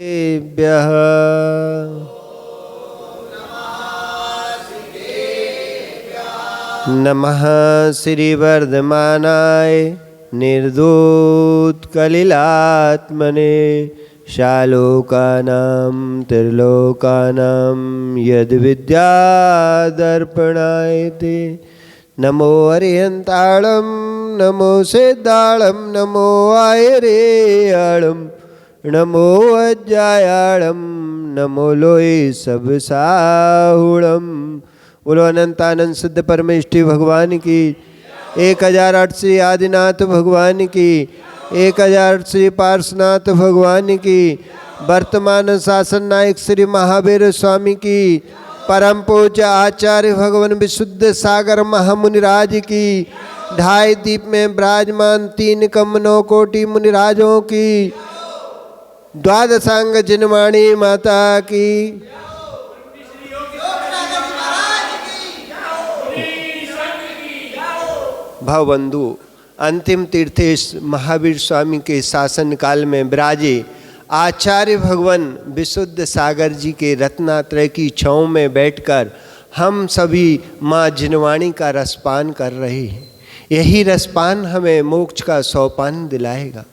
देवेभ्यः नमः श्रीवर्धमानाय निर्दूतकलिलात्मने शालोकानां त्रिलोकानां यद्विद्यादर्पणाय ते नमो अरिहन्ताळं नमो सिद्धाळं नमो आयरेयाळं नमो अज्जायाळं नमो लोय सब साहुळं। बोलो अनंतानंद सिद्ध परमेष्टि भगवान की 1008 श्री आदिनाथ भगवान की 1008 श्री पार्श्वनाथ भगवान की वर्तमान शासन नायक श्री महावीर स्वामी की परम पूज्य आचार्य भगवान विशुद्ध सागर महामुनिराज की 2.5 दीप में विराजमान 3 कम 9 कोटि मुनिराजों की द्वादशांग जिनवाणी माता की भवबंधु अंतिम तीर्थेश महावीर स्वामी के शासन काल में विराजे आचार्य भगवान विशुद्ध सागर जी के रत्नात्रय की छाँव में बैठकर हम सभी माँ जिनवाणी का रसपान कर रहे हैं। यही रसपान हमें मोक्ष का सोपान दिलाएगा।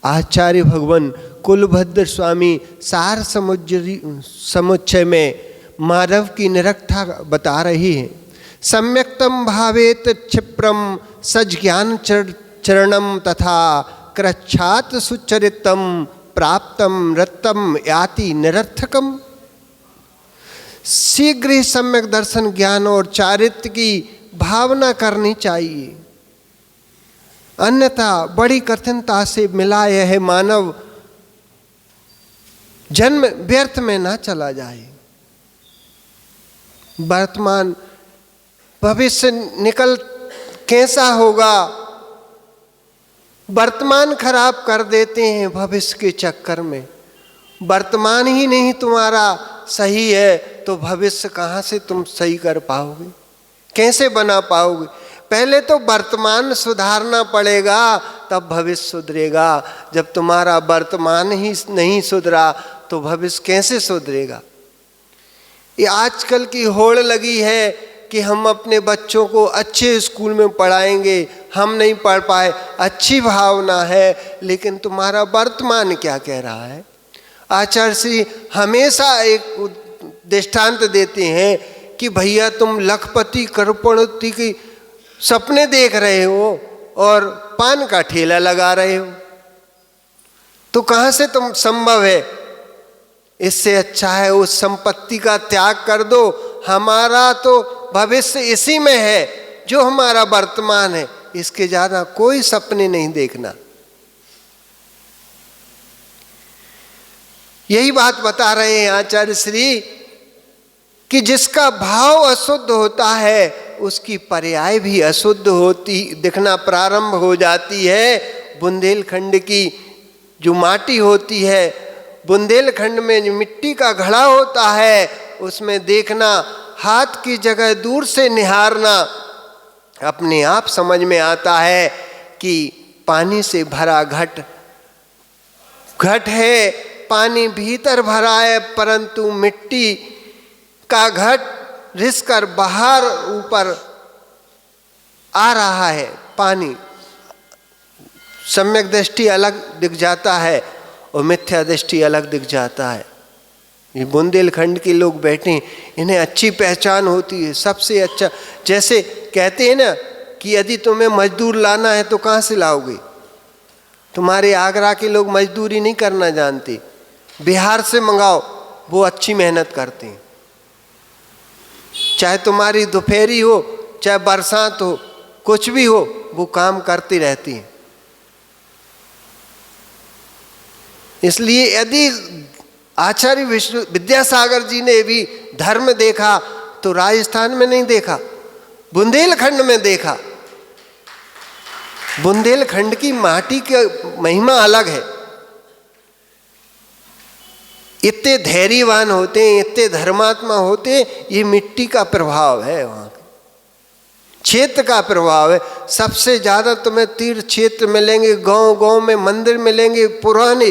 आचार्य भगवान कुलभद्र स्वामी सार समुच्चय में मानव की निरक्षा बता रही है। सम्यक्तम भावेत क्षिप्रम सज्ञान चरणम तथा क्रच्छात सुचरितम प्राप्तम रत्तम याति निरर्थकम। शीघ्र ही सम्यक दर्शन ज्ञान और चारित्र की भावना करनी चाहिए, अन्यथा बड़ी कठिनता से मिला यह मानव जन्म व्यर्थ में ना चला जाए। वर्तमान भविष्य निकल कैसा होगा, वर्तमान खराब कर देते हैं भविष्य के चक्कर में। वर्तमान ही नहीं तुम्हारा सही है तो भविष्य कहाँ से तुम सही कर पाओगे, कैसे बना पाओगे। पहले तो वर्तमान सुधारना पड़ेगा तब भविष्य सुधरेगा। जब तुम्हारा वर्तमान ही नहीं सुधरा तो भविष्य कैसे सुधरेगा। ये आजकल की होड़ लगी है कि हम अपने बच्चों को अच्छे स्कूल में पढ़ाएंगे, हम नहीं पढ़ पाए, अच्छी भावना है, लेकिन तुम्हारा वर्तमान क्या कह रहा है। आचार्य श्री हमेशा एक दृष्टांत देते हैं कि भैया तुम लखपति करोड़पति की सपने देख रहे हो और पान का ठेला लगा रहे हो, तो कहाँ से तुम संभव है। इससे अच्छा है उस संपत्ति का त्याग कर दो। हमारा तो भविष्य इसी में है जो हमारा वर्तमान है, इसके ज्यादा कोई सपने नहीं देखना। यही बात बता रहे हैं आचार्य श्री कि जिसका भाव अशुद्ध होता है उसकी पर्याय भी अशुद्ध होती दिखना प्रारंभ हो जाती है। बुंदेलखंड की जो माटी होती है, बुंदेलखंड में जो मिट्टी का घड़ा होता है, उसमें देखना हाथ की जगह दूर से निहारना अपने आप समझ में आता है कि पानी से भरा घट है, पानी भीतर भरा है, परंतु मिट्टी का घट रिस कर बाहर ऊपर आ रहा है। पानी सम्यक दृष्टि अलग दिख जाता है और मिथ्या दृष्टि अलग दिख जाता है। ये बुंदेलखंड के लोग बैठे, इन्हें अच्छी पहचान होती है, सबसे अच्छा। जैसे कहते हैं ना कि यदि तुम्हें मजदूर लाना है तो कहाँ से लाओगे। तुम्हारे आगरा के लोग मजदूरी नहीं करना जानते, बिहार से मंगाओ, वो अच्छी मेहनत करते हैं। चाहे तुम्हारी दोपहरी हो चाहे बरसात हो, कुछ भी हो, वो काम करती रहती हैं। इसलिए यदि आचार्य विद्यासागर जी ने भी धर्म देखा तो राजस्थान में नहीं देखा, बुंदेलखंड में देखा। बुंदेलखंड की माटी की महिमा अलग है। इतने धैर्यवान होते हैं, इतने धर्मात्मा होते हैं, ये मिट्टी का प्रभाव है, वहाँ क्षेत्र का प्रभाव है। सबसे ज़्यादा तुम्हें तीर्थ क्षेत्र मिलेंगे, गांव गांव में मंदिर मिलेंगे पुराने,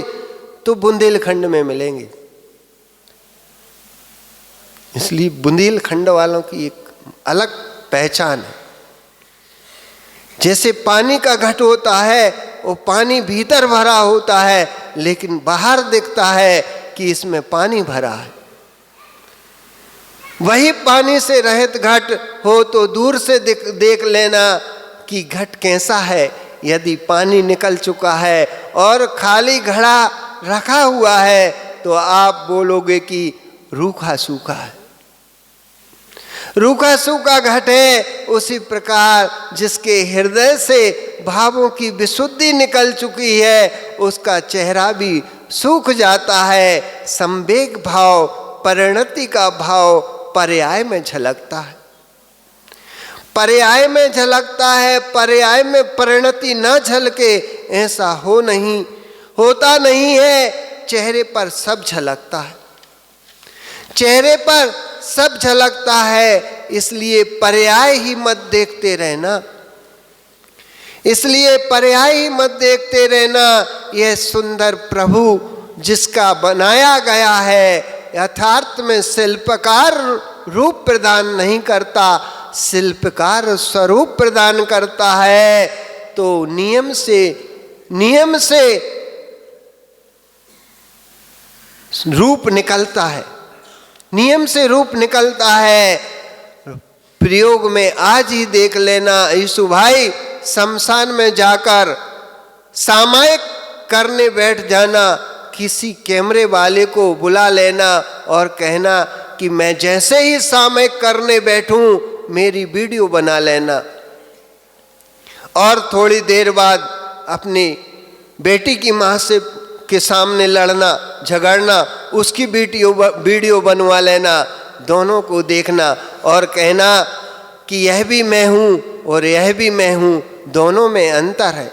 तो बुंदेलखंड में मिलेंगे। इसलिए बुंदेलखंड वालों की एक अलग पहचान है। जैसे पानी का घट होता है, वो पानी भीतर भरा होता है लेकिन बाहर दिखता है कि इसमें पानी भरा है। वही पानी से रहित घट हो तो दूर से देख लेना कि घट कैसा है। यदि पानी निकल चुका है और खाली घड़ा रखा हुआ है तो आप बोलोगे कि रूखा सूखा है, रूखा सूखा घट है। उसी प्रकार जिसके हृदय से भावों की विशुद्धि निकल चुकी है, उसका चेहरा भी सूख जाता है। संवेग भाव, परिणति का भाव पर्याय में झलकता है, पर्याय में झलकता है। पर्याय में परिणति न झलके ऐसा होता नहीं है। चेहरे पर सब झलकता है, चेहरे पर सब झलकता है। इसलिए पर्याय ही मत देखते रहना, इसलिए पर्याय ही मत देखते रहना। यह सुंदर प्रभु जिसका बनाया गया है, यथार्थ में शिल्पकार रूप प्रदान नहीं करता, शिल्पकार स्वरूप प्रदान करता है। तो नियम से रूप निकलता है, नियम से रूप निकलता है। प्रयोग में आज ही देख लेना यीशु भाई, शमशान में जाकर सामायिक करने बैठ जाना, किसी कैमरे वाले को बुला लेना और कहना कि मैं जैसे ही सामायिक करने बैठूं मेरी वीडियो बना लेना। और थोड़ी देर बाद अपनी बेटी की माँ से के सामने लड़ना झगड़ना, उसकी वीडियो बनवा लेना, दोनों को देखना और कहना कि यह भी मैं हूँ और यह भी मैं हूँ, दोनों में अंतर है,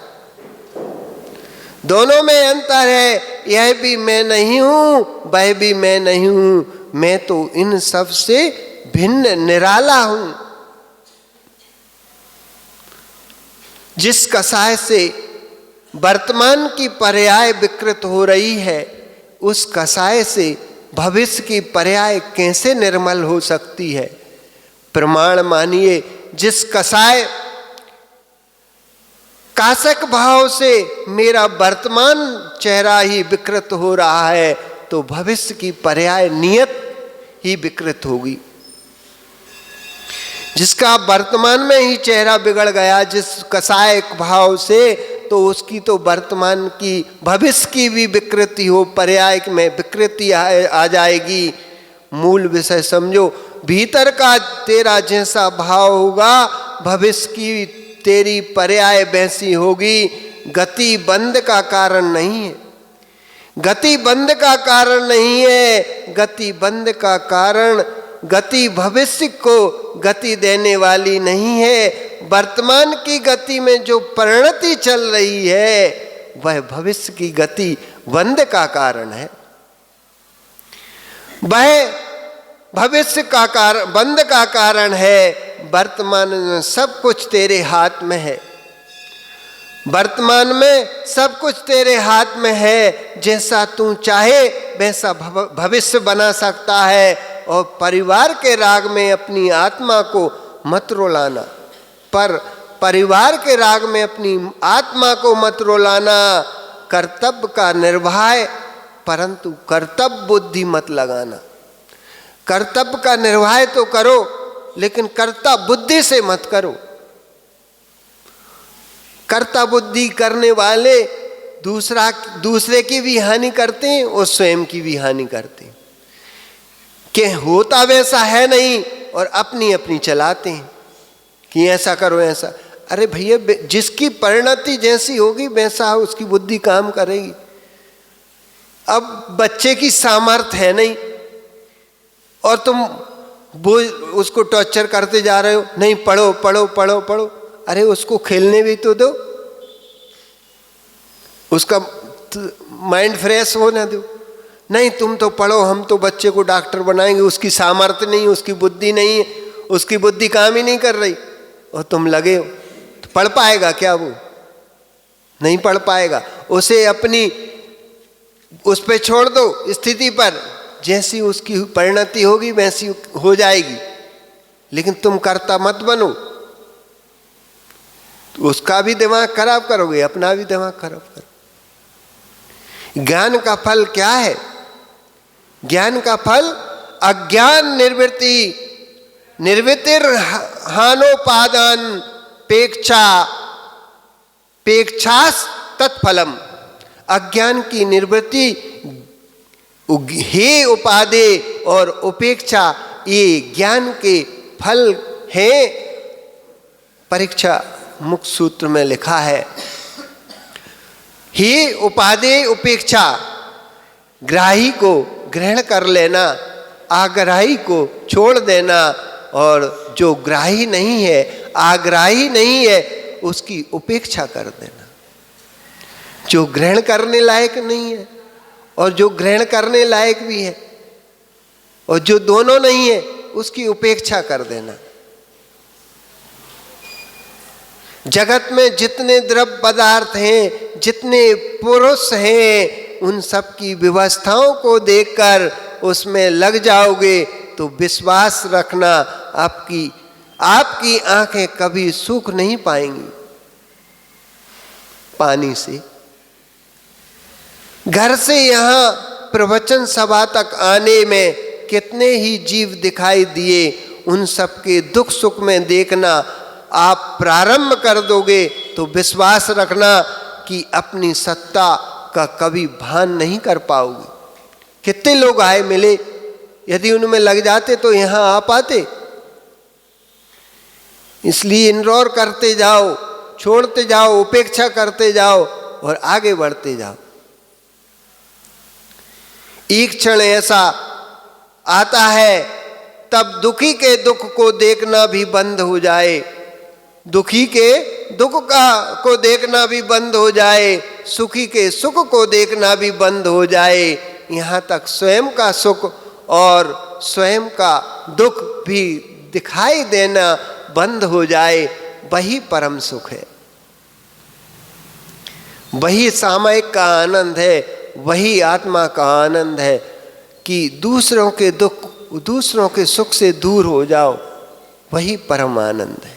दोनों में अंतर है। यह भी मैं नहीं हूँ, वह भी मैं नहीं हूँ, मैं तो इन सब से भिन्न निराला हूँ। जिस कसाय से वर्तमान की पर्याय विकृत हो रही है, उस कसाय से भविष्य की पर्याय कैसे निर्मल हो सकती है। प्रमाण मानिए, जिस कसाय काशक भाव से मेरा वर्तमान चेहरा ही विकृत हो रहा है, तो भविष्य की पर्याय नियत ही विकृत होगी। जिसका वर्तमान में ही चेहरा बिगड़ गया जिस कसाय भाव से, तो उसकी तो वर्तमान की भविष्य की भी विकृति हो, पर्याय में विकृति आ जाएगी। मूल विषय समझो, भीतर का तेरा जैसा भाव होगा, भविष्य की तेरी पर्याय वैसी होगी। गति बंद का कारण नहीं है, गति बंद का कारण नहीं है। गति बंद का कारण, गति भविष्य को गति देने वाली नहीं है। वर्तमान की गति में जो परिणति चल रही है, वह भविष्य की गति बंद का कारण है। वह भविष्य का कारण बंद का कारण है। वर्तमान में सब कुछ तेरे हाथ में है, वर्तमान में सब कुछ तेरे हाथ में है। जैसा तू चाहे वैसा भविष्य बना सकता है। और परिवार के राग में अपनी आत्मा को मत रुलाना, पर परिवार के राग में अपनी आत्मा को मत रुलाना। कर्तव्य का निर्वाह, परंतु कर्तव्य बुद्धि मत लगाना। कर्तव्य का निर्वाह तो करो, लेकिन कर्ता बुद्धि से मत करो। कर्ता बुद्धि करने वाले दूसरे की भी हानि करते हैं और स्वयं की भी हानि करते हैं। कि होता वैसा है नहीं और अपनी अपनी चलाते हैं कि ऐसा करो ऐसा। अरे भैया, जिसकी परिणति जैसी होगी वैसा उसकी बुद्धि काम करेगी। अब बच्चे की सामर्थ्य है नहीं और तुम वो उसको टॉर्चर करते जा रहे हो, नहीं पढ़ो पढ़ो पढ़ो पढ़ो। अरे उसको खेलने भी तो दो, उसका माइंड फ्रेश होने दो। नहीं तुम तो पढ़ो, हम तो बच्चे को डॉक्टर बनाएंगे, उसकी सामर्थ्य नहीं, उसकी बुद्धि नहीं है, उसकी बुद्धि काम ही नहीं कर रही और तुम लगे हो, तो पढ़ पाएगा क्या? वो नहीं पढ़ पाएगा। उसे अपनी उस पे छोड़ दो, स्थिति पर जैसी उसकी परिणति होगी वैसी हो जाएगी, लेकिन तुम कर्ता मत बनो। उसका भी दिमाग खराब करोगे, अपना भी दिमाग खराब करोगे। ज्ञान का फल क्या है? ज्ञान का फल अज्ञान निवृत्ति, निर्वृत्तिर हानोपादान पेक्षास तत्फलम। अज्ञान की निवृत्ति, हे उपादे और उपेक्षा, ये ज्ञान के फल हैं। परीक्षा मुक्त सूत्र में लिखा है, हे उपादे उपेक्षा, ग्राही को ग्रहण कर लेना, आग्राही को छोड़ देना, और जो ग्राही नहीं है, आग्राही नहीं है, उसकी उपेक्षा कर देना। जो ग्रहण करने लायक नहीं है और जो ग्रहण करने लायक भी है, और जो दोनों नहीं है, उसकी उपेक्षा कर देना। जगत में जितने द्रव्य पदार्थ हैं, जितने पुरुष हैं, उन सब की व्यवस्थाओं को देखकर उसमें लग जाओगे तो विश्वास रखना, आपकी आंखें कभी सुख नहीं पाएंगी। पानी से घर से यहां प्रवचन सभा तक आने में कितने ही जीव दिखाई दिए, उन सब के दुख सुख में देखना आप प्रारंभ कर दोगे तो विश्वास रखना कि अपनी सत्ता का कभी भान नहीं कर पाओगे। कितने लोग आए मिले, यदि उनमें लग जाते तो यहां आ पाते। इसलिए इनरोर करते जाओ, छोड़ते जाओ, उपेक्षा करते जाओ और आगे बढ़ते जाओ। एक क्षण ऐसा आता है तब दुखी के दुख को देखना भी बंद हो जाए, दुखी के दुख को देखना भी बंद हो जाए, सुखी के सुख को देखना भी बंद हो जाए, यहाँ तक स्वयं का सुख और स्वयं का दुख भी दिखाई देना बंद हो जाए। वही परम सुख है, वही सामयिक का आनंद है, वही आत्मा का आनंद है कि दूसरों के दुख, दूसरों के सुख से दूर हो जाओ, वही परम आनंद है।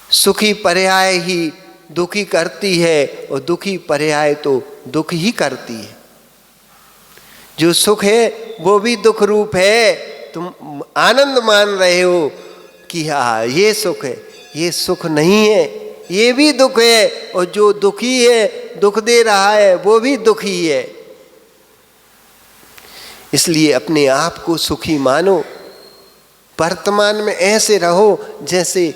सुखी पर्याय ही दुखी करती है और दुखी पर्याय तो दुख ही करती है। जो सुख है वो भी दुख रूप है। तुम आनंद मान रहे हो कि हाँ ये सुख है, ये सुख नहीं है, ये भी दुख है, और जो दुखी है, दुख दे रहा है, वो भी दुखी है। इसलिए अपने आप को सुखी मानो। वर्तमान में ऐसे रहो जैसे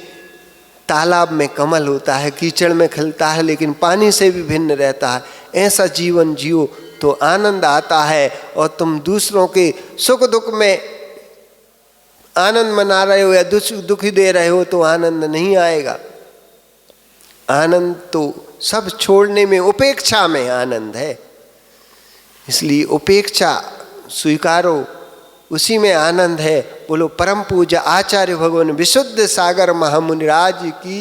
तालाब में कमल होता है, कीचड़ में खिलता है लेकिन पानी से भी भिन्न रहता है। ऐसा जीवन जियो तो आनंद आता है, और तुम दूसरों के सुख दुख में आनंद मना रहे हो या दुखी दे रहे हो तो आनंद नहीं आएगा। आनंद तो सब छोड़ने में, उपेक्षा में आनंद है। इसलिए उपेक्षा स्वीकारो, उसी में आनंद है। बोलो परम पूज्य आचार्य भगवान विशुद्ध सागर महामुनिराज की